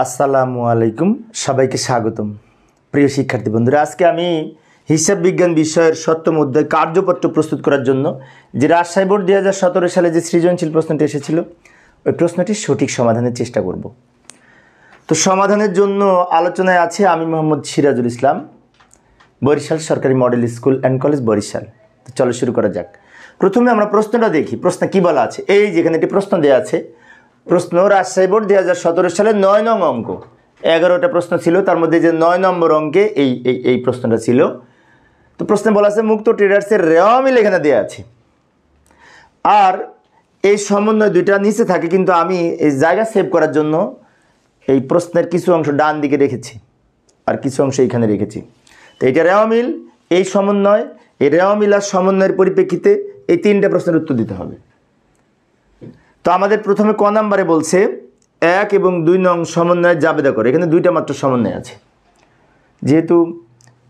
আসসালামু আলাইকুম, সবাইকে স্বাগতম। প্রিয় শিক্ষার্থী বন্ধুরা, আজকে আমি হিসাব বিজ্ঞান বিষয়ের সপ্তম অধ্যায় কার্যপত্র প্রস্তুত করার জন্য যে রাজশাহী বোর্ড 2017 সালে যে সৃজনশীল প্রশ্নটি এসেছিল ওই প্রশ্নটির সঠিক সমাধানের চেষ্টা করব। তো সমাধানের জন্য আলোচনায় আছে আমি মোহাম্মদ সিরাজুল ইসলাম, বরিশাল সরকারি model school and college Barishal. তো চলো শুরু করা যাক। প্রথমে আমরা প্রশ্নটা দেখি, প্রশ্ন কী বলা আছে। এই যেখানে একটি প্রশ্ন দেওয়া আছে, প্রশ্ন রাজশাহী বোর্ড 2017 সালে 9 নং অঙ্ক, 11টা প্রশ্ন ছিল, তার মধ্যে যে 9 নম্বর অঙ্কে এই প্রশ্নটা ছিল। তো প্রশ্নে বলা আছে মুক্ত ট্রেডার্সের রেওয়া মিল এখানে দেওয়া আছে, আর এই সমন্বয় দুইটা নিচে থাকে, কিন্তু আমি এই জায়গা সেভ করার জন্য এই প্রশ্নের কিছু অংশ ডান দিকে রেখেছি আর কিছু অংশ এইখানে রেখেছি। তো এইটা রেওয়া মিল, এই সমন্বয়, এই রেওয়া মিল আর সমন্বয়ের পরিপ্রেক্ষিতে এই 3টে প্রশ্নের উত্তর দিতে হবে। তো আমাদের প্রথমে ক নাম্বারে বলছে 1 এবং 2 নং সমন্বয়ের জাবেদা করে। এখানে 2টা মাত্র সমন্বয় আছে, যেহেতু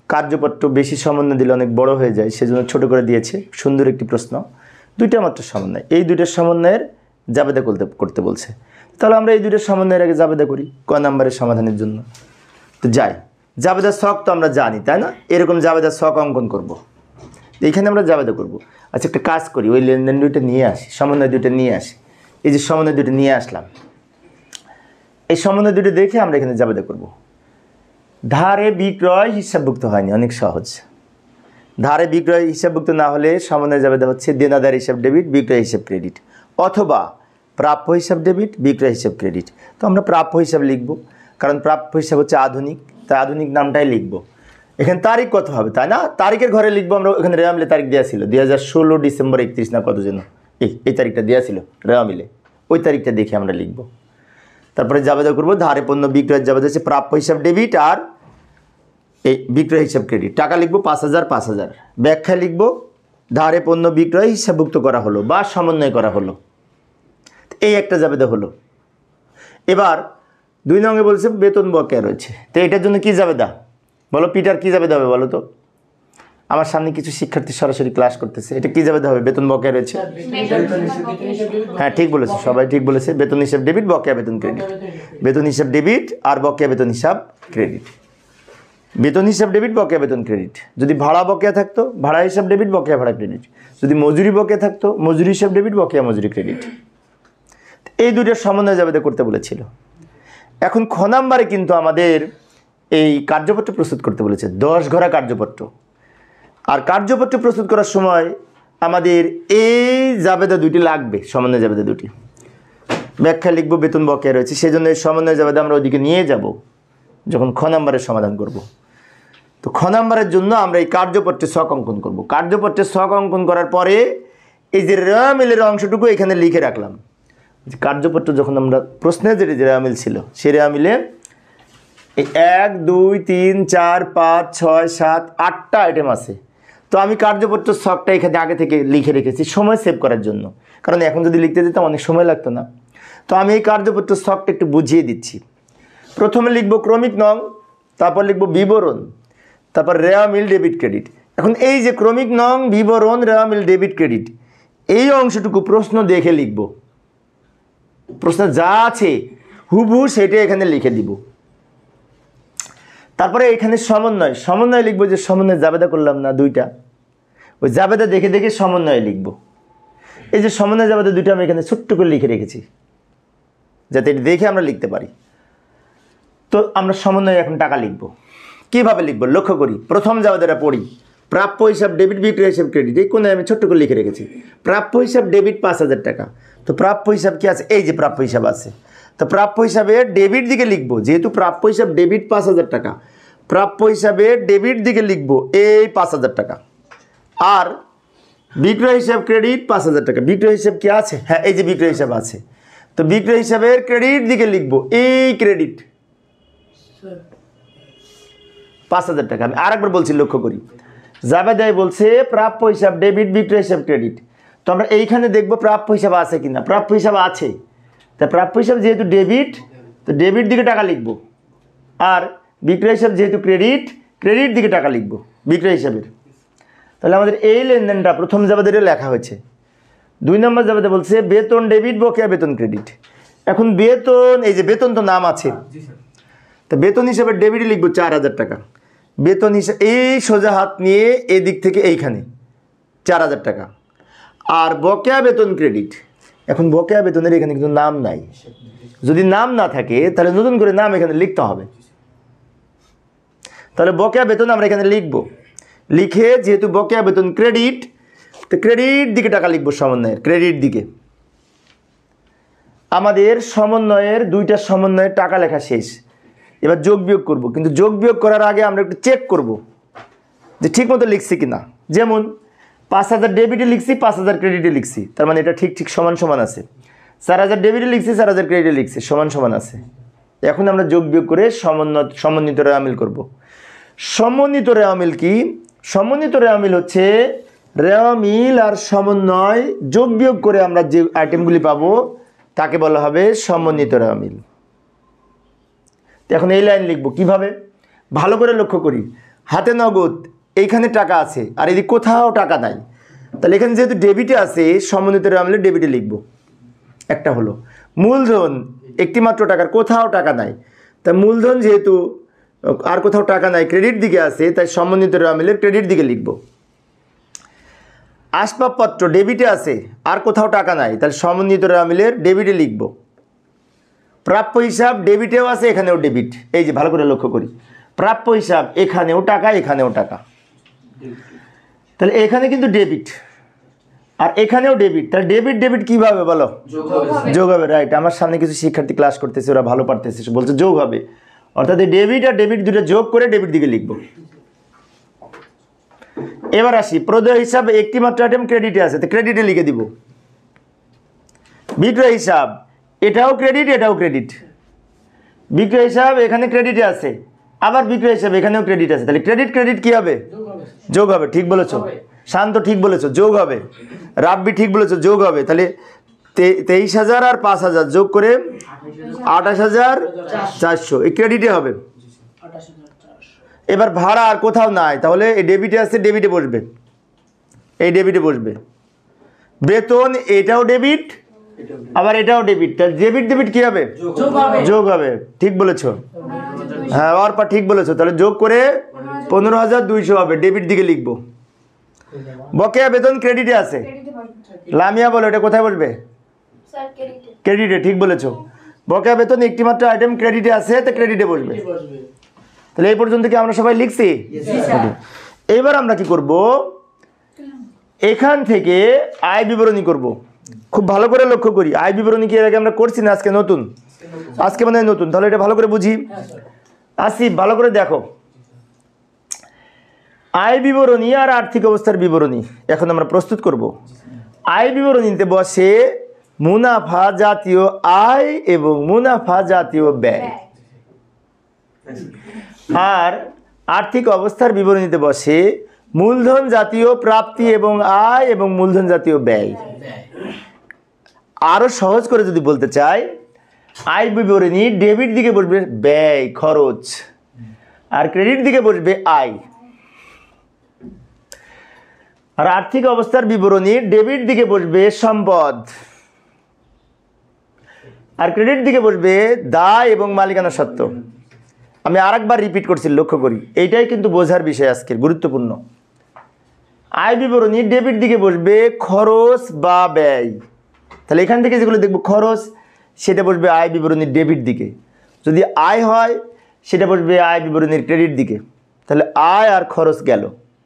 কার্যপত্র বেশি সমন্বয় দিলে অনেক বড় হয়ে যায়, সেজন্য ছোট করে দিয়েছে। সুন্দর একটি প্রশ্ন, 2টা মাত্র সমন্বয়, এই 2টার সমন্বয়ের জাবেদা করতে বলছে। তাহলে আমরা এই 2টার সমন্বয়ের আগে জাবেদা করি ক নাম্বারের সমাধানের জন্য। তো যাই, জাবেদার ছক তো আমরা জানি, তাই না? এরকম জাবেদার ছক অঙ্কন করব, এইখানে আমরা জাবেদা করব। আচ্ছা, একটা কাজ করি, ওই লেনদেন 2টা নিয়ে আসি, সমন্বয় 2টা নিয়ে আসি। এই যে সমন্বয় 2টা নিয়ে আসলাম, এই সমন্বয় 2টা দেখে আমরা এখানে জাবেদা করব। ধারে বিক্রয় হিসাবভুক্ত হয়নি, অনেক সহজ। ধারে বিক্রয় হিসাবভুক্ত না হলে সমন্বয় জাবেদা হচ্ছে দেনাদার হিসাব ডেবিট, বিক্রয় হিসাব ক্রেডিট, অথবা প্রাপ্য হিসাব ডেবিট, বিক্রয় হিসাব ক্রেডিট। তো আমরা প্রাপ্য হিসাব লিখব, কারণ প্রাপ্য হিসাব হচ্ছে আধুনিক, তাই আধুনিক নামটাই লিখব। এখানে তারিখ কত হবে, তাই না? তারিখের ঘরে লিখবো আমরা। এখানে রেওয়া মিলে তারিখ দেওয়া ছিল 2016 ডিসেম্বর 31 না কত যেন, এই তারিখটা দেওয়া ছিল রেওয়া মিলে, ওই তারিখটা দেখে আমরা লিখব। তারপরে জাবেদা করব ধারে পণ্য বিক্রয়ের জাবেদা হচ্ছে প্রাপ্য হিসাব ডেবিট আর এই বিক্রয় হিসাব ক্রেডিট। টাকা লিখবো 5000 5000, ব্যাখ্যা লিখব ধারে পণ্য বিক্রয় হিসাবভুক্ত করা হলো বা সমন্বয় করা হলো, এই একটা জাবেদা হলো। এবার 2 নঙ্গে বলছে বেতন বকেয়া রয়েছে। তো এটার জন্য কি জাবেদা বলো, পিটার কি জাবেদা হবে বলো তো? আমার সামনে কিছু শিক্ষার্থী সরাসরি ক্লাস করতেছে, এটা কি জাবেদা হবে? বেতন বকেয়া রয়েছে, হ্যাঁ ঠিক বলেছে, সবাই ঠিক বলেছে। বেতন হিসাব ডেবিট, বকেয়া বেতন ক্রেডিট, বেতন হিসাব ডেবিট আর বকেয়া বেতন হিসাব ক্রেডিট, বেতন হিসাব ডেবিট, বকেয়া বেতন ক্রেডিট। যদি ভাড়া বকেয়া থাকতো ভাড়া হিসাব ডেবিট, বকেয়া ভাড়া ক্রেডিট। যদি মজুরি বকেয়া থাকতো মজুরি হিসাব ডেবিট, বকেয়া মজুরি ক্রেডিট। এই 2টার সমন্বয় জাবেদা করতে বলেছিল। এখন খ নাম্বারে কিন্তু আমাদের এই কার্যপত্র প্রস্তুত করতে বলেছে, 10 ঘরা কার্যপত্র। আর কার্যপত্র প্রস্তুত করার সময় আমাদের এই জাবেদা 2টি লাগবে, সমন্বয় জাবেদা 2টি। ব্যাখ্যা লিখব বেতন বকেয়া রয়েছে, সেই জন্য এই সমন্বয় জাবেদা আমরা ওইদিকে নিয়ে যাব যখন খ নাম্বারের সমাধান করব। তো খ নাম্বারের জন্য আমরা এই কার্যপত্রের ছক অঙ্কন করব। কার্যপত্রের ছক অঙ্কন করার পরে এই যে রেওয়া মিলের অংশটুকু এখানে লিখে রাখলাম। কার্যপত্র যখন আমরা প্রশ্নে যে রেওয়া মিল ছিল, সে রেওয়া মিলে এই 1 2 3 4 5 6 7 8টা আইটেম আছে। তো আমি কার্যপত্র ছকটা এখানে আগে থেকে লিখে রেখেছি সময় সেভ করার জন্য, কারণ এখন যদি লিখতে দিতাম অনেক সময় লাগতো না। তো আমি এই কার্যপত্র ছকটা একটু বুঝিয়ে দিচ্ছি। প্রথমে লিখব ক্রমিক নং, তারপর লিখব বিবরণ, তারপর রেওয়া মিল ডেবিট ক্রেডিট। এখন এই যে ক্রমিক নং, বিবরণ, রেওয়া মিল ডেবিট ক্রেডিট, এই অংশটুকু প্রশ্ন দেখে লিখব। প্রশ্ন যা আছে হুবহু সেটা এখানে লিখে দিব। তারপরে এখানে সমন্বয় লিখবো, যে সমন্বয় জাবেদা করলাম না 2টা, ওই জাবেদা দেখে দেখে সমন্বয় লিখব। এই যে সমন্বয় জাবেদা 2টা আমি এখানে ছোট্ট করে লিখে রেখেছি, যাতে এটা দেখে আমরা লিখতে পারি। তো আমরা সমন্বয়ে এখন টাকা লিখব। কিভাবে লিখব লক্ষ্য করি। প্রথম জাবেদাটা পড়ি, প্রাপ্য হিসাব ডেবিট, বিক্রয় হিসাব ক্রেডিট। এই কোণে আমি ছোট্ট করে লিখে রেখেছি প্রাপ্য হিসাব ডেবিট 5000 টাকা। তো প্রাপ্য হিসাব কি আছে, এই যে প্রাপ্য হিসাব আছে। তো প্রাপ্য হিসাবে ডেবিট দিকে লিখব, যেহেতু প্রাপ্য হিসাব ডেবিট 5000 টাকা, প্রাপ্য হিসাবে ডেবিট দিকে লিখব এই 5000 টাকা। আর বিক্রয় হিসাব ক্রেডিট 5000 টাকা। বিক্রয় হিসাব কি আছে, হ্যাঁ এই যে বিক্রয় হিসাব আছে। তো বিক্রয় হিসাবের ক্রেডিট দিকে লিখব এই ক্রেডিট 5000 টাকা। আমি আরেকবার বলছি, লক্ষ্য করি, জাবেদায় বলছে প্রাপ্য হিসাব ডেবিট, বিক্রয় হিসাব ক্রেডিট। তো আমরা এইখানে দেখব প্রাপ্য হিসাব আছে কিনা। প্রাপ্য হিসাব আছে, তা প্রাপ্য হিসাব যেহেতু ডেবিট, তো ডেবিট দিকে টাকা লিখব। আর বিক্রয় হিসাব যেহেতু ক্রেডিট, ক্রেডিট দিকে টাকা লিখব বিক্রয় হিসাবের। তাহলে আমাদের এই লেনদেনটা প্রথম জাবেদায় লেখা হয়েছে। 2 নম্বর জাবেদা বলছে বেতন ডেবিট, বকেয়া বেতন ক্রেডিট। এখন বেতন, এই যে বেতন তো নাম আছে, তো বেতন হিসাবে ডেবিটে লিখবো 4000 টাকা। বেতন হিসাবে এই সোজা হাত নিয়ে এদিক থেকে এইখানে 4000 টাকা। আর বকেয়া বেতন ক্রেডিট। এখন বকেয়া বেতনের এখানে কিন্তু নাম নাই, যদি নাম না থাকে তাহলে নতুন করে নাম এখানে লিখতে হবে। তাহলে বকেয়া বেতন আমরা এখানে লিখব, লিখে যেহেতু বকেয়া বেতন ক্রেডিট, তো ক্রেডিট দিকে টাকা লিখবো, সমন্বয়ের ক্রেডিট দিকে। আমাদের সমন্বয়ের দুইটা সমন্বয়ের টাকা লেখা শেষ, এবার যোগ বিয়োগ করব। কিন্তু যোগ বিয়োগ করার আগে আমরা একটু চেক করব যে ঠিক মতো লিখছি কিনা। যেমন 5000 ডেবিটে লিখছি, 5000 ক্রেডিটে লিখছি, তার মানে এটা ঠিক ঠিক সমান সমান আছে। 4000 ডেবিটে লিখছি, 4000 ক্রেডিটে লিখছি, সমান সমান আছে। এখন আমরা যোগ বিয়োগ করে সমন্বিত রেওয়ামিল করব। সমন্বিত রেওয়ামিল কি? সমন্বিত রেওয়ামিল হচ্ছে রেওয়ামিল আর সমন্বয় যোগ বিয়োগ করে আমরা যে আইটেমগুলি পাবো তাকে বলা হবে সমন্বিত রেওয়ামিল। এখন এই লাইন লিখবো কিভাবে, ভালো করে লক্ষ্য করি। হাতে নগদ এইখানে টাকা আছে আর এদিকে কোথাও টাকা নাই, তাহলে এখানে যেহেতু ডেবিটে আছে সমন্বিত রেওয়ামিলে ডেবিটে লিখব। একটা হলো মূলধন, একটি মাত্র টাকার, কোথাও টাকা নাই, তাই মূলধন যেহেতু আর কোথাও টাকা নাই ক্রেডিট দিকে আছে, তাই সমন্বিত রেওয়ামিলের ক্রেডিট দিকে লিখব। আসবাবপত্র ডেবিটে আছে আর কোথাও টাকা নাই, তাহলে সমন্বিত রেওয়ামিলের ডেবিটে লিখব। প্রাপ্য হিসাব ডেবিটেও আছে, এখানেও ডেবিট। এই যে ভালো করে লক্ষ্য করি, প্রাপ্য হিসাব এখানেও টাকা, এখানেও টাকা, তাহলে এখানে কিন্তু ডেবিট আর এখানেও ডেবিট। তাহলে ডেবিট ডেবিট কিভাবে বলো? যোগ হবে। রাইট, আমার সামনে কিছু শিক্ষার্থী ক্লাস করতেছে, ওরা ভালো পারতেছে, বলছে যোগ হবে, অর্থাৎ এই ডেবিট আর ডেবিট দুটো যোগ করে ডেবিট দিকে লিখব। এবার আসি প্রদেয় হিসাব, একটি মাত্র আইটেম ক্রেডিটে আছে, তো ক্রেডিটে লিখে দিব। বিক্রয় হিসাব এটাও ক্রেডিট, এটাও ক্রেডিট। বিক্রয় হিসাব এখানে ক্রেডিটে আছে, আবার বিক্রয় হিসাব এখানেও ক্রেডিট আছে, তাহলে ক্রেডিট ক্রেডিট কি হবে? যোগ হবে। ঠিক বলেছো শান্ত, ঠিক বলেছো, যোগ হবে। রাব্বি ঠিক বলেছো, যোগ হবে। তাহলে 23,000 আর 5,000 যোগ করে 28,400 এই ক্রেডিটে হবে। এবার ভাড়া আর কোথাও নাই, তাহলে এই ডেবিটে আছে, ডেবিটে বসবে, এই ডেবিটে বসবে। বেতন এটাও ডেবিট, আবার এটাও ডেবিট, তাহলে ডেবিট ডেবিট কি হবে? যোগ হবে। ঠিক বলেছো, হ্যাঁ অর্পা ঠিক বলেছো। তাহলে যোগ করে 15,200 হবে, ডেবিট দিকে লিখবো। বকেয়া বেতন ক্রেডিটে আছে, লামিয়া বলো এটা কোথায় বসবে? ক্রেডিটে। ঠিক বলেছো। বকেয়া বেতন একটি মাত্র আইটেম ক্রেডিটে আছে, তো ক্রেডিটে বসবে। তাহলে এই পর্যন্ত কি আমরা সবাই লিখছি? এবার আমরা কি করব, এখান থেকে আয় বিবরণী করব। খুব ভালো করে লক্ষ্য করি, আয় বিবরণী কি এর আগে আমরা করছি না? আজকে নতুন, আজকে মানে নতুন। তাহলে এটা ভালো করে বুঝি। আসিফ ভালো করে দেখো, আয় বিবরণী আর আর্থিক অবস্থার বিবরণী এখন আমরা প্রস্তুত করব। আয় বিবরণীতে বসে মুনাফা জাতীয় আয় এবং মুনাফা জাতীয় ব্যয়, আর আর্থিক অবস্থার বিবরণীতে বসে মূলধন জাতীয় প্রাপ্তি এবং আয় এবং মূলধন জাতীয় ব্যয়। আরো সহজ করে যদি বলতে চাই, আয় বিবরণী ডেবিট দিকে বসবে ব্যয় খরচ, আর ক্রেডিট দিকে বসবে আয়। আর আর্থিক অবস্থার বিবরণী ডেবিট দিকে বসবে সম্পদ, আর ক্রেডিট দিকে বসবে দায় এবং মালিকানা সত্ত্ব। আমি আরেকবার রিপিট করছি, লক্ষ্য করি, এইটাই কিন্তু বোঝার বিষয় আজকের, গুরুত্বপূর্ণ। আয় বিবরণী ডেবিট দিকে বসবে খরচ বা ব্যয়, তাহলে এখান থেকে যেগুলো দেখবো খরচ, সেটা বসবে আয় বিবরণীর ডেবিট দিকে। যদি আয় হয় সেটা বসবে আয় বিবরণীর ক্রেডিট দিকে। তাহলে আয় আর খরচ গেল,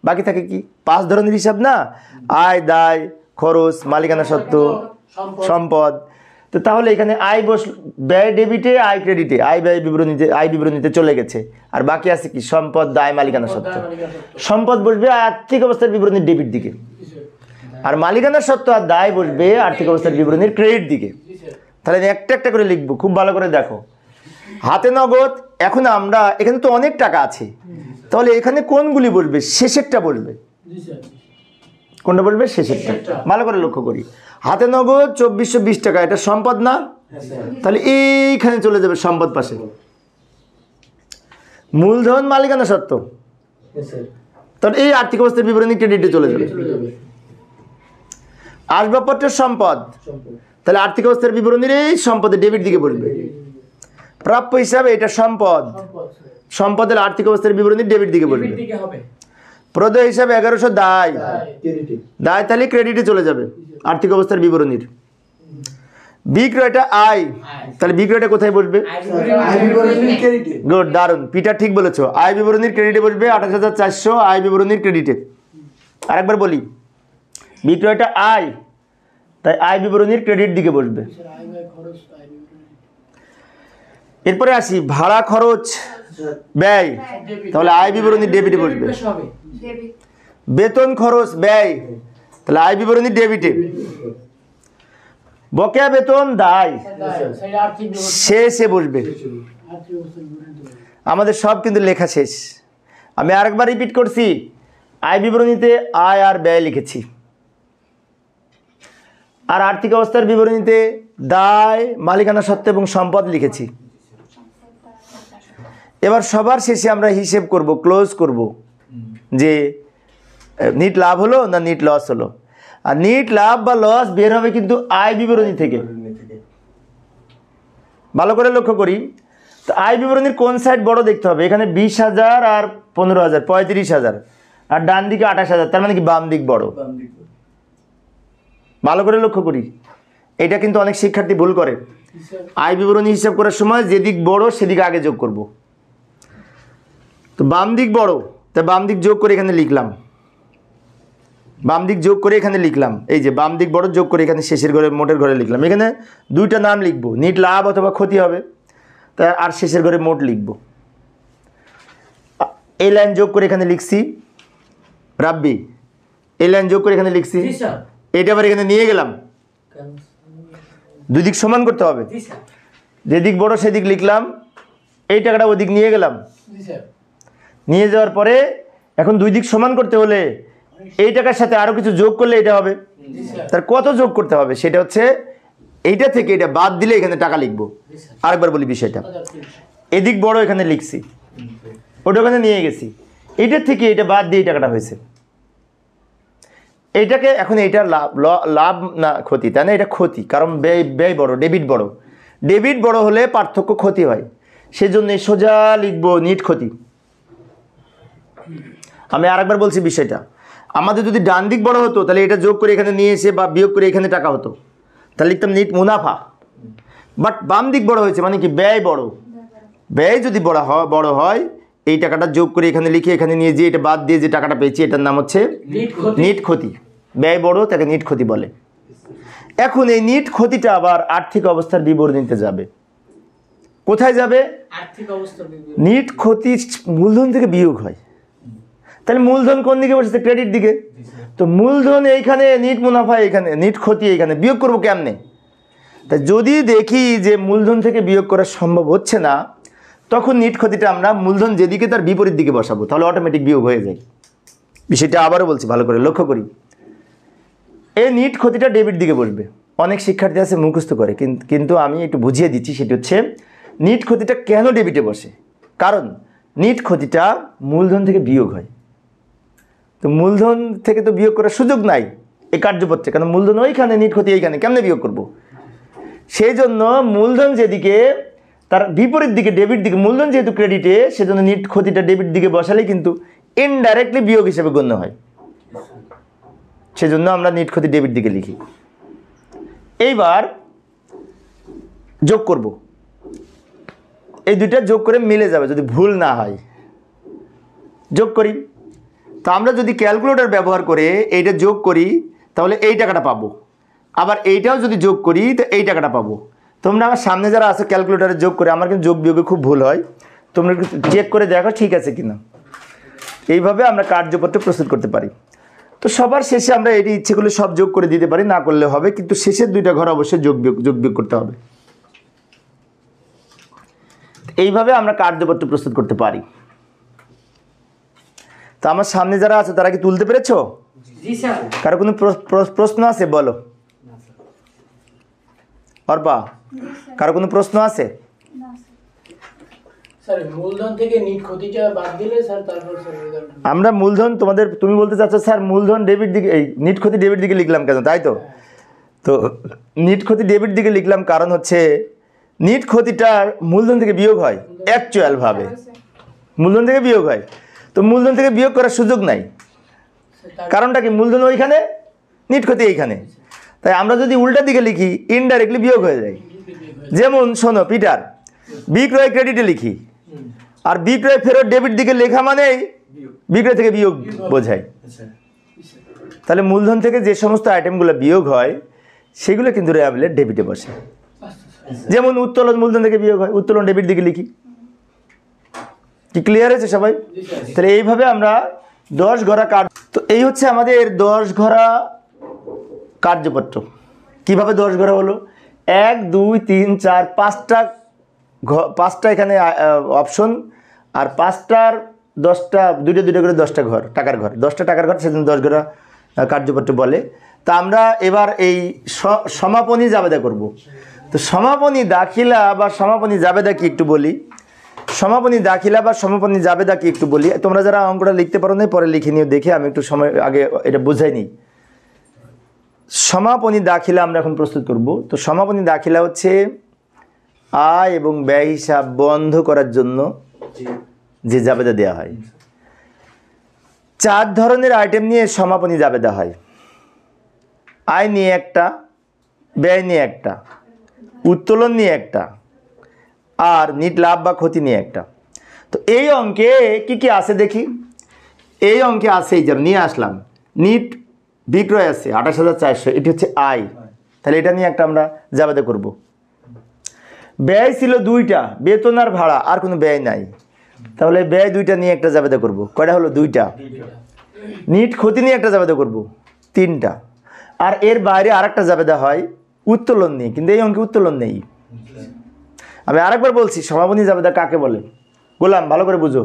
বাকি থাকে কি? 5 ধরনের হিসাব না, আয়, দায়, খরচ, মালিকানা সত্ত্ব, সম্পদ। তো তাহলে এখানে আয় ব্যয় ডেবিটে, আয় ক্রেডিটে, আয় ব্যয় বিবরণীতে, আয় বিবরণীতে চলে গেছে। আর বাকি আছে কি? সম্পদ, দায়, মালিকানা সত্ত্ব। সম্পদ বসবে আর্থিক অবস্থার বিবরণীর ডেবিট দিকে, আর মালিকানা সত্ত্ব আর দায় বসবে আর্থিক অবস্থার বিবরণীর ক্রেডিট দিকে। তাহলে একটা একটা করে লিখবো, খুব ভালো করে দেখো। হাতে নগদ, এখন আমরা এখানে তো অনেক টাকা আছে, তাহলে এখানে কোনগুলি বসবে? শেষেরটা বসবে। কোনটা বলবে? শেষেরটা। ভালো করে লক্ষ্য করি, হাতে নগদ 2420 টাকা, এটা সম্পদ না? তাহলে এইখানে চলে যাবে সম্পদ পাশে। মূলধন মালিকানা সত্ত্ব, তাহলে এই আর্থিক অবস্থার বিবরণী ক্রেডিটে চলে যাবে। আসবাবপত্রের সম্পদ, তাহলে আর্থিক অবস্থার বিবরণীর এই সম্পদের ডেবিট দিকে বসবে। প্রাপ্য হিসাবে এটা সম্পদ, সম্পদের আর্থিক অবস্থার বিবরণী ডেবিট দিকে বসবে। প্রদেয় হিসাবে 1100 দায়, দায় তাহলে ক্রেডিটে চলে যাবে আর্থিক অবস্থার বিবরণীর। বিক্রয়টা আয়, তাহলে বিক্রয়টা কোথায় বসবে? গুড, দারুণ, পিটা ঠিক বলেছো। আয় বিবরণীর ক্রেডিটে বসবে 28,400 আয় বিবরণীর ক্রেডিটে। আরেকবার বলি, বিক্রয়টা আয়, তাই আয় বিবরণীর ক্রেডিট দিকে বসবে। এরপরে আসি ভাড়া খরচ ব্যয়, তাহলে আয় বিবরণী ডেবিটে বসবে। বেতন খরচ ব্যয়, তাহলে আয় বিবরণী ডেবিটে। বকেয়া বেতন দায়, শেষে বসবে। আমাদের সব কিন্তু লেখা শেষ। আমি আরেকবার রিপিট করছি, আয় বিবরণীতে আয় আর ব্যয় লিখেছি, আর আর্থিক অবস্থার বিবরণীতে দায়, মালিকানা সত্ত্ব এবং সম্পদ লিখেছি। এবার সবার শেষে আমরা হিসেব করব, ক্লোজ করব যে নিট লাভ হলো না নিট লস হলো। আর নিট লাভ বা লস বের হবে কিন্তু আয় বিবরণী থেকে। ভালো করে লক্ষ্য করি, তো আয় বিবরণীর কোন সাইড বড় দেখতে হবে? এখানে 20,000 আর 15,000, 35,000, আর ডান দিকে 28,000, তার মানে কি বাম দিক বড়। ভালো করে লক্ষ্য করি, এটা কিন্তু অনেক শিক্ষার্থী ভুল করে। আয় বিবরণী হিসাব করার সময় যেদিক বড় সেদিকে আগে যোগ করব। তো বাম দিক বড়, তাই বাম দিক যোগ করে এখানে লিখলাম, বাম দিক যোগ করে এখানে লিখলাম। এই যে বাম দিক বড়, যোগ করে এখানে শেষের ঘরে মোটের ঘরে লিখলাম। এখানে দুইটা নাম লিখবো, নিট লাভ অথবা ক্ষতি হবে, তাই আর শেষের ঘরে মোট লিখব। এই লাইন যোগ করে এখানে লিখছি রাব্বি, এই লাইন যোগ করে এখানে লিখছি, এটা আবার এখানে নিয়ে গেলাম। দুই দিক সমান করতে হবে, যেদিক বড় সেদিক লিখলাম, এই টাকাটা ওদিক নিয়ে গেলাম। নিয়ে যাওয়ার পরে এখন দুই দিক সমান করতে হলে এই টাকার সাথে আরো কিছু যোগ করলে এটা হবে। তার কত যোগ করতে হবে সেটা হচ্ছে এইটা থেকে এটা বাদ দিলে এখানে টাকা লিখবো। আরেকবার বলি বিষয়টা, এদিক বড় এখানে লিখছি, ওটা ওখানে নিয়ে গেছি, এইটার থেকে এটা বাদ দিয়ে এই টাকাটা হয়েছে। এইটাকে এখন এইটার লাভ না ক্ষতি, তাই না? এটা ক্ষতি, কারণ ব্যয় বড়, ডেবিট বড়। ডেবিট বড় হলে পার্থক্য ক্ষতি হয়, সেজন্য সোজা লিখবো নিট ক্ষতি। আমি আরেকবার বলছি বিষয়টা, আমাদের যদি ডান দিক বড় হতো তাহলে এটা যোগ করে এখানে নিয়ে এসে বা বিয়োগ করে এখানে টাকা হতো, তাহলে লিখতাম নিট মুনাফা। বাট বাম দিক বড় হয়েছে মানে কি ব্যয় বড়। ব্যয় যদি বড় হয় এই টাকাটা যোগ করে এখানে লিখে এখানে নিয়ে যে এটা বাদ দিয়ে যে টাকাটা পেয়েছি এটার নাম হচ্ছে নিট ক্ষতি। ব্যয় বড়, তাকে নিট ক্ষতি বলে। এখন এই নিট ক্ষতিটা আবার আর্থিক অবস্থার বিবরণীতে যাবে। কোথায় যাবে? নিট ক্ষতি মূলধন থেকে বিয়োগ হয়, তাহলে মূলধন কোন দিকে বসেছে? ক্রেডিট দিকে। তো মূলধন এইখানে, নিট মুনাফা এইখানে, নিট ক্ষতি এইখানে, বিয়োগ করবো কেমনে? তাই যদি দেখি যে মূলধন থেকে বিয়োগ করা সম্ভব হচ্ছে না, তখন নিট ক্ষতিটা আমরা মূলধন যেদিকে তার বিপরীত দিকে বসাবো, তাহলে অটোমেটিক বিয়োগ হয়ে যায়। বিষয়টা আবারও বলছি, ভালো করে লক্ষ্য করি, এই নিট ক্ষতিটা ডেবিট দিকে বসবে। অনেক শিক্ষার্থী আছে মুখস্থ করে, কিন্তু আমি একটু বুঝিয়ে দিচ্ছি। সেটা হচ্ছে নিট ক্ষতিটা কেন ডেবিটে বসে, কারণ নিট ক্ষতিটা মূলধন থেকে বিয়োগ হয়। তো মূলধন থেকে তো বিয়োগ করার সুযোগ নাই এই কার্যপত্রে, কারণ মূলধন ওইখানে, নিট ক্ষতি এইখানে, কেমনে বিয়োগ করব? সেই জন্য মূলধন যেদিকে তার বিপরীত দিকে, ডেবিট দিকে, মূলধন যেহেতু ক্রেডিটে, সেজন্য নিট ক্ষতিটা ডেবিট দিকে বসালেই কিন্তু ইনডাইরেক্টলি বিয়োগ হিসেবে গণ্য হয়। সেজন্য আমরা নিট ক্ষতি ডেবিট দিকে লিখি। এইবার যোগ করব, এই দুইটা যোগ করে মিলে যাবে যদি ভুল না হয়। যোগ করি, তো আমরা যদি ক্যালকুলেটর ব্যবহার করে এইটা যোগ করি তাহলে এই টাকাটা পাবো, আবার এইটাও যদি যোগ করি তো এই টাকাটা পাবো। তোমরা আমার সামনে যারা আছে ক্যালকুলেটরে যোগ করে, আমার কিন্তু যোগ বিয়োগে খুব ভুল হয়, তোমরা চেক করে দেখো ঠিক আছে কিনা। এইভাবে আমরা কার্যপত্র প্রস্তুত করতে পারি। তো সবার শেষে আমরা এটি ইচ্ছে করলে সব যোগ করে দিতে পারি, না করলে হবে, কিন্তু শেষের দুইটা ঘর অবশ্যই যোগ বিয়োগ করতে হবে। এইভাবে আমরা কার্যপত্র প্রস্তুত করতে পারি। তো আমার সামনে যারা আছে তারা কি তুলতে পেরেছো? জি স্যার। কারো কোনো প্রশ্ন আছে? বলো অর্পা, কারো কোনো প্রশ্ন আছে? স্যার মূলধন থেকে নিট ক্ষতিটা বাদ দিলে স্যার তারপর আমরা মূলধন, তুমি বলতে চাচ্ছ স্যার মূলধন ডেবিট দিকে, এই নিট ক্ষতি ডেবিট দিকে লিখলাম কেন, তাই তো? তো নিট ক্ষতি ডেবিট দিকে লিখলাম, কারণ হচ্ছে নিট ক্ষতিটার মূলধন থেকে বিয়োগ হয় অ্যাকচুয়ালভাবে, মূলধন থেকে বিয়োগ হয়। তো মূলধন থেকে বিয়োগ করার সুযোগ নাই, কারণটা কি, মূলধন ওইখানে, নিট ক্ষতি এইখানে। তাই আমরা যদি উল্টা দিকে লিখি ইনডাইরেক্টলি বিয়োগ হয়ে যায়। যেমন শোনো পিটার, বিক্রয় ক্রেডিটে লিখি, আর বিক্রয় ফেরত ডেবিট দিকে লেখা মানেই বিক্রয় থেকে বিয়োগ বোঝায়। তাহলে মূলধন থেকে যে সমস্ত আইটেমগুলো বিয়োগ হয় সেগুলো কিন্তু রেয়াবিলের ডেবিটে বসে। যেমন উত্তোলন মূলধন থেকে বিয়োগ হয়, উত্তোলন ডেবিট দিকে লিখি। কি ক্লিয়ার হয়েছে সবাই? তাহলে এইভাবে আমরা 10 ঘোড়া তো এই হচ্ছে আমাদের 10 ঘোড়া কার্যপত্র। কিভাবে 10 ঘোড়া হলো? 1 2 3 4 5টা এখানে অপশন, আর 5টার 10টা, দুইটা করে 10টা ঘর, টাকার ঘর, 10টা টাকার ঘর, সেজন্য 10 ঘোড়া কার্যপত্র বলে। তা আমরা এবার এই সমাপনী জাবেদা করব। তো সমাপনী দাখিলা বা সমাপনী জাবেদা কি একটু বলি। সমাপনী দাখিলা বা সমাপনী জাবেদা কি একটু বলি। তোমরা যারা অঙ্কটা লিখতে পারো না পরে লিখে নিও, দেখে আমি একটু সময় আগে এটা বোঝাই নিই। সমাপনী দাখিলা আমরা এখন প্রস্তুত করব। তো সমাপনী দাখিলা হচ্ছে আয় এবং ব্যয় হিসাব বন্ধ করার জন্য যে জাবেদা দেওয়া হয়। 4 ধরনের আইটেম নিয়ে সমাপনী জাবেদা হয়। আয় নিয়ে একটা, ব্যয় নিয়ে একটা, উত্তোলন নিয়ে একটা, আর নিট লাভ বা ক্ষতি নিয়ে একটা। তো এই অঙ্কে কি কি আছে দেখি। এই অঙ্কে আছে, এই যেমন নিয়ে আসলাম, নিট বিক্রয় আছে 28,400, এটি হচ্ছে আয়। তাহলে এটা নিয়ে একটা আমরা জাবেদা করব। ব্যয় ছিল 2টা, বেতন আর ভাড়া, আর কোনো ব্যয় নাই। তাহলে ব্যয় 2টা নিয়ে একটা জাবেদা করব। কয়টা হলো? 2টা। নিট ক্ষতি নিয়ে একটা জাবেদা করব, 3টা। আর এর বাইরে আরেকটা জাবেদা হয় উত্তোলন নিয়ে, কিন্তু এই অঙ্কে উত্তোলন নেই। আমি আরেকবার বলছি, সমাপনী জাবেদা কাকে বলে? গোলাম ভালো করে বুঝো।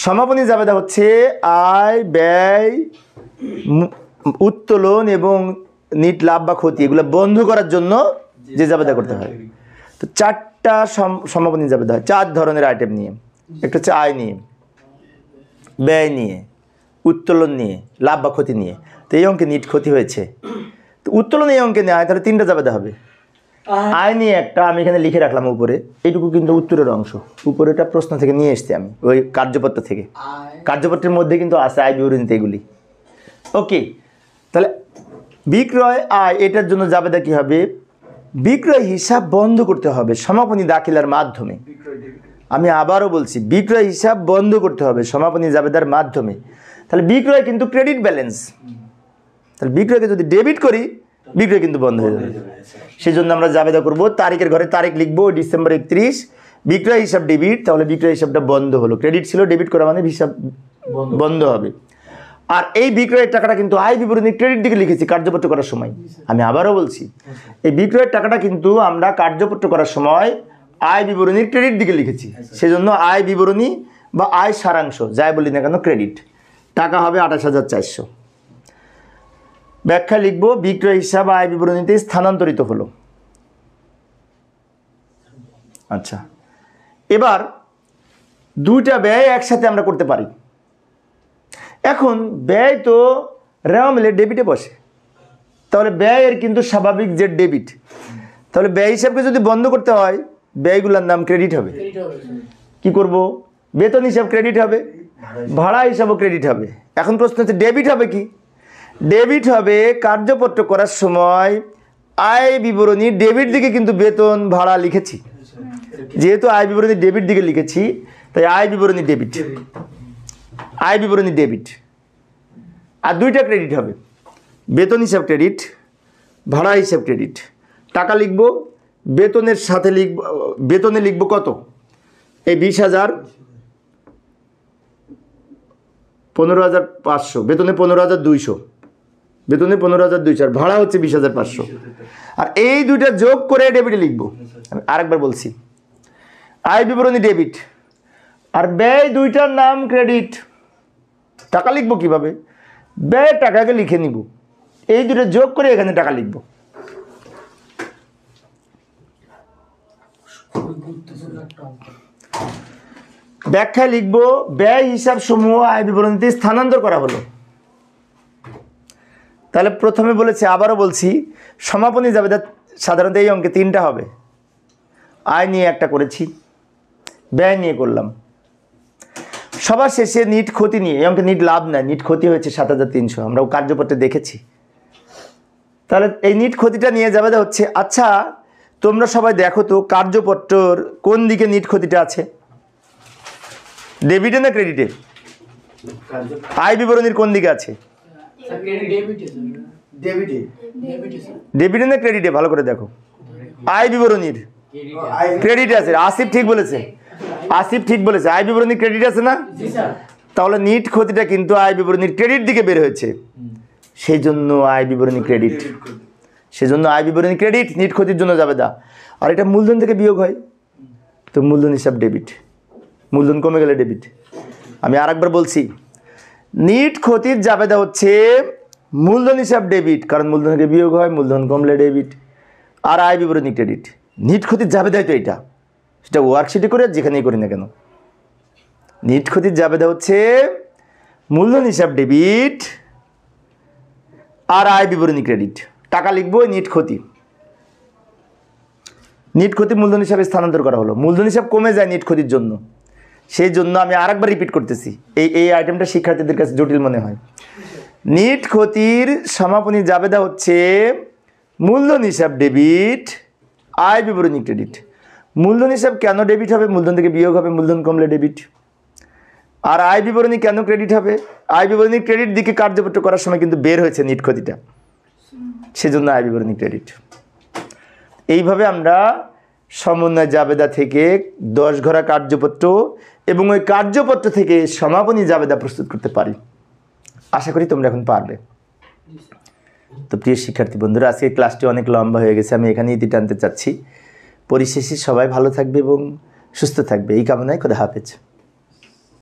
সমাপনী জাবেদা হচ্ছে আয়, ব্যয়, উত্তোলন এবং নিট লাভ বা ক্ষতি, এগুলো বন্ধ করার জন্য যে জাবেদা করতে হয়। তো 4টা সমাপনী জাবেদা হয় 4 ধরনের আইটেম নিয়ে। একটা হচ্ছে আয় নিয়ে, ব্যয় নিয়ে, উত্তোলন নিয়ে, লাভ বা ক্ষতি নিয়ে। তো এই অঙ্কে নিট ক্ষতি হয়েছে, তো উত্তোলন এই অঙ্কে নেওয়া হয়, তাহলে 3টা জাবেদা হবে। আয় নিয়ে একটা, আমি এখানে লিখে রাখলাম উপরে, এইটুকু কিন্তু উত্তরের অংশ, উপরেটা প্রশ্ন থেকে নিয়ে এসছি আমি, ওই কার্যপত্র থেকে। কার্যপত্রের মধ্যে কিন্তু আছে আয় বিবরণীতে এগুলি। ওকে, তাহলে বিক্রয় আয়, এটার জন্য জাবেদা কি হবে? বিক্রয় হিসাব বন্ধ করতে হবে সমাপনী দাখিলার মাধ্যমে। আমি আবারও বলছি, বিক্রয় হিসাব বন্ধ করতে হবে সমাপনী জাবেদার মাধ্যমে। তাহলে বিক্রয় কিন্তু ক্রেডিট ব্যালেন্স, তাহলে বিক্রয়কে যদি ডেবিট করি বিক্রয় কিন্তু বন্ধ হয়ে যাবে। সেই জন্য আমরা জাবেদা করব, তারিখের ঘরে তারিখ লিখবো ডিসেম্বর 31, বিক্রয় হিসাব ডেবিট, তাহলে বিক্রয় হিসাবটা বন্ধ হলো। ক্রেডিট ছিল, ডেবিট করা মানে হিসাব বন্ধ হবে। আর এই বিক্রয়ের টাকাটা কিন্তু আয় বিবরণী ক্রেডিট দিকে লিখেছি কার্যপত্র করার সময়। আমি আবারও বলছি, এই বিক্রয়ের টাকাটা কিন্তু আমরা কার্যপত্র করার সময় আয় বিবরণীর ক্রেডিট দিকে লিখেছি। সেজন্য আয় বিবরণী বা আয় সারাংশ যাই বলি না কেন ক্রেডিট, টাকা হবে 28,400। ব্যাখ্যা লিখব, বিক্রয় হিসাব আয় বিবরণীতে স্থানান্তরিত হলো। আচ্ছা, এবার 2টা ব্যয় একসাথে আমরা করতে পারি। এখন ব্যয় তো রেওয়া মিলে ডেবিটে বসে, তাহলে ব্যয়ের কিন্তু স্বাভাবিক যে ডেবিট, তাহলে ব্যয় হিসাবকে যদি বন্ধ করতে হয় ব্যয়গুলোর নাম ক্রেডিট হবে। কি করব? বেতন হিসাব ক্রেডিট হবে, ভাড়া হিসাবও ক্রেডিট হবে। এখন প্রশ্ন হচ্ছে ডেবিট হবে কি? ডেবিট হবে কার্যপত্র করার সময় আয় বিবরণী ডেবিট দিকে কিন্তু বেতন ভাড়া লিখেছি, যেহেতু আয় বিবরণী ডেবিট দিকে লিখেছি তাই আয় বিবরণী ডেবিট, আয় বিবরণী ডেবিট। আর 2টা ক্রেডিট হবে, বেতন হিসাব ক্রেডিট, ভাড়া হিসাব ক্রেডিট। টাকা লিখব, বেতনের সাথে লিখব, বেতনে লিখব কত? এই 20,000, 15,500, বেতনে 15,200, বেতনে 15,200, আর ভাড়া হচ্ছে 20,500। আর এই 2টা যোগ করে ডেবিটে লিখব। আমি আরেকবার বলছি, আয় বিবরণী ডেবিট আর ব্যয় 2টার নাম ক্রেডিট। টাকা লিখব কিভাবে? ব্যয় টাকাকে লিখে নিব, এই 2টা যোগ করে এখানে টাকা লিখব। ব্যাখ্যায় লিখব, ব্যয় হিসাব সমূহ আয় বিবরণীতে স্থানান্তর করা হলো। তাহলে প্রথমে বলেছি, আবারও বলছি, সমাপনী জাবেদা সাধারণত এই অঙ্কে 3টা হবে। আয় নিয়ে একটা করেছি, ব্যয় নিয়ে করলাম, সবার শেষে নিট ক্ষতি নিয়ে। এই অঙ্কে নিট লাভ নাই, নিট ক্ষতি হয়েছে 7,300, আমরা কার্যপত্রে দেখেছি। তাহলে এই নিট ক্ষতিটা নিয়ে জাবেদা হচ্ছে। আচ্ছা, তোমরা সবাই দেখো তো কার্যপত্রর কোন দিকে নিট ক্ষতিটা আছে, ডেবিটে না ক্রেডিটে? আয় বিবরণীর কোন দিকে আছে? ডেবিটে না ক্রেডিটে? ভালো করে দেখো। আয় বিবরণীর ক্রেডিট আছে। আসিফ ঠিক বলেছে, আসিফ ঠিক বলেছে, আয় বিবরণীর ক্রেডিট আছে না? তাহলে নিট ক্ষতিটা কিন্তু আয় বিবরণীর ক্রেডিট দিকে বের হয়েছে, সেই জন্য আয় বিবরণী ক্রেডিট, সেজন্য আয় বিবরণী ক্রেডিট, নিট ক্ষতির জন্য জাবেদা। আর এটা মূলধন থেকে বিয়োগ হয়, তো মূলধন হিসাব ডেবিট, মূলধন কমে গেলে ডেবিট। আমি আরেকবার বলছি, নিট ক্ষতির জাবেদা হচ্ছে মূলধন হিসাব ডেবিট, কারণ মূলধন থেকে বিয়োগ হয়, মূলধন কমলে ডেবিট। আর আয় বিবরণী ক্রেডিট। নিট ক্ষতির জাবেদাই তো এটা, সেটা ওয়ার্কশিটে করে যেখানেই করি না কেন। নিট ক্ষতির জাবেদা হচ্ছে মূলধন হিসাব ডেবিট আর আয় বিবরণী ক্রেডিট। টাকা লিখবো নিট ক্ষতি, নিট ক্ষতি মূলধন হিসাবে স্থানান্তর করা হলো, মূলধন হিসাব কমে যায় নিট ক্ষতির জন্য। সেই জন্য আমি আরেকবার রিপিট করতেছি, এই আইটেমটা শিক্ষার্থীদের কাছে জটিল মনে হয়। নিট ক্ষতির সমাপনী জাবেদা হচ্ছে মূলধন হিসাব ডেবিট, আয় বিবরণী ক্রেডিট। মূলধন হিসাব কেন ডেবিট হবে? মূলধন থেকে বিয়োগ হবে, মূলধন কমলে ডেবিট। আর আয় বিবরণী কেন ক্রেডিট হবে? আয় বিবরণী ক্রেডিট দিকে কার্যপত্র করার সময় কিন্তু বের হয়েছে নিট ক্ষতিটা, সেজন্য আয় বিবরণী ক্রেডিট। এইভাবে আমরা সমন্বয় জাবেদা থেকে 10 ঘরা কার্যপত্র এবং ওই কার্যপত্র থেকে সমাপনী জাবেদা প্রস্তুত করতে পারি। আশা করি তোমরা এখন পারবে। তো প্রিয় শিক্ষার্থী বন্ধুরা, আজকে ক্লাসটি অনেক লম্বা হয়ে গেছে, আমি এখানেই ইতি টানতে চাচ্ছি। পরিশেষে সবাই ভালো থাকবে এবং সুস্থ থাকবে, এই কামনায় খোদা হাফেজ।